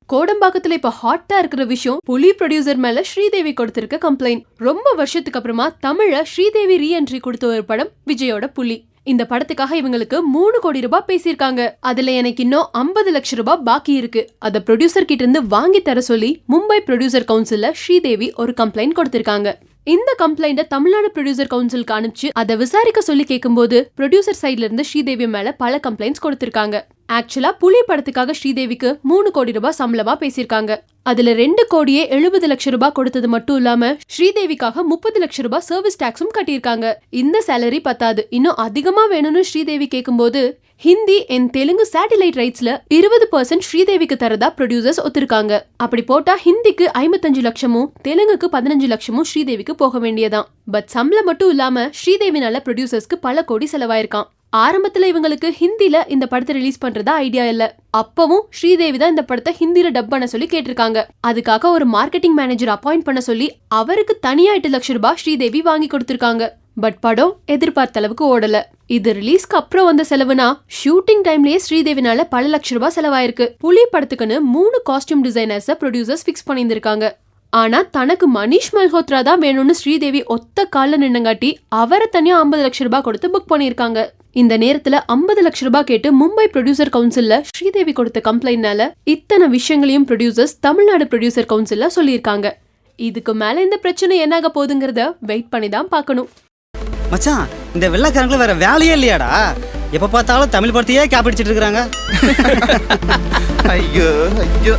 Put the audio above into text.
கோடம்பாக்கத்துல இப்ப ஹாட்டா இருக்கிற விஷயம் புலி ப்ரொடியூசர் மேல ஸ்ரீதேவி கொடுத்திருக்க கம்ப்ளைண்ட். ரொம்ப வருஷத்துக்கு அப்புறமா தமிழ்ல ஸ்ரீதேவி ரீஎன்ட்ரி கொடுத்த ஒரு படம் விஜயோட புலி. இந்த படத்துக்காக இவங்களுக்கு 3 கோடி ரூபாய் பேசியிருக்காங்க. அதுல எனக்கு இன்னும் 50 லட்சம் ரூபாய் பாக்கி இருக்கு. அத ப்ரொடியூசர் கிட்ட இருந்து வாங்கி தர சொல்லி மும்பை ப்ரொடியூசர் கவுன்சில்ல ஸ்ரீதேவி ஒரு கம்ப்ளைண்ட் கொடுத்திருக்காங்க. இந்த கம்ப்ளைண்ட தமிழ்நாடு ப்ரொடியூசர் கவுன்சிலுக்கு அனுப்பிச்சு அதை விசாரிக்க சொல்லி கேட்கும்போது ப்ரொடியூசர் சைட்ல இருந்து ஸ்ரீதேவி மேல பல கம்ப்ளைண்ட்ஸ் கொடுத்திருக்காங்க. ஆக்சுவலா புலி படத்துக்காக ஸ்ரீதேவிக்கு 3 கோடி ரூபாய் சம்பளமா பேசியிருக்காங்க. அதுல 2 கோடியே 70 லட்சம் ரூபாய் கொடுத்தது மட்டும் இல்லாம ஸ்ரீதேவிக்காக 30 லட்சம் ரூபாய் சர்வீஸ் டாக்ஸும் கட்டியிருக்காங்க. இந்த சேலரி பத்தாது, இன்னும் அதிகமா வேணும்னு ஸ்ரீதேவி கேட்கும்போது ஹிந்தி அண்ட் தெலுங்கு சேட்டிலைட் ரைட்ஸ்ல 20% ஸ்ரீதேவிக்கு தரதா ப்ரொடியூசர்ஸ் ஒத்துருக்காங்க. அப்படி போட்டா ஹிந்திக்கு 55 லட்சமும் தெலுங்குக்கு 15 லட்சமும் ஸ்ரீதேவிக்கு போக வேண்டியதான். பட் சம்பளம் மட்டும் இல்லாம ஸ்ரீதேவினால ப்ரொடியூசர்ஸ்க்கு பல கோடி செலவாயிருக்கான். ஆரம்பத்துல இவங்களுக்கு ஹிந்தில இந்த படத்தை ரிலீஸ் பண்றதா ஐடியா இல்ல. அப்பவும் ஸ்ரீதேவி தான் இந்த படத்தை ஹிந்தில டப் பண்ண சொல்லி கேட்டிருக்காங்க. அதுக்காக ஒரு மார்க்கெட்டிங் மேனேஜர் அப்பாயிண்ட் பண்ண சொல்லி அவருக்கு தனியா 8 லட்சம் ரூபாய் ஸ்ரீதேவி வாங்கி கொடுத்திருக்காங்க. பட் படம் எதிர்பார்த்த அளவுக்கு ஓடல. இது ரிலீஸ்க்கு அப்புறம் வந்த செலவுனா ஷூட்டிங் டைம்லயே ஸ்ரீதேவினால பல லட்சம் ரூபாய் செலவாயிருக்கு. புலி படத்துக்குன்னு 3 காஸ்டியூம் டிசைனர்ஸ் ப்ரொடியூசர்ஸ் பிக்ஸ் பண்ணியிருந்திருக்காங்க. ஆனா தனக்கு மனிஷ் மல்ஹோத்ரா தான் வேணும்னு ஸ்ரீதேவி ஒத்த கால நின்னங்காட்டி அவரை தனியா 50 லட்சம் ரூபாய் கொடுத்து புக் பண்ணிருக்காங்க. இந்த நேரத்துல 50 லட்சம் ரூபாய் கேட்டு மும்பை ப்ரொடியூசர் கவுன்சில்ல ஸ்ரீதேவி கொடுத்த கம்ப்ளைண்ட்னால இத்தனை விஷயங்களையும் ப்ரொடியூசர்ஸ் தமிழ்நாடு ப்ரொடியூசர் கவுன்சில்ல சொல்லியிருக்காங்க. இதுக்கு மேல இந்த பிரச்சனை என்னாக போகுதுங்கிறத வெயிட் பண்ணி தான் பார்க்கணும். மச்சான், இந்த வெள்ளைக்காரங்கள வேற வேலையே இல்லையாடா? எப்ப பார்த்தாலும் தமிழ் படத்தையே காப்பிடிச்சிட்டு இருக்காங்க. ஐயோ ஐயோ.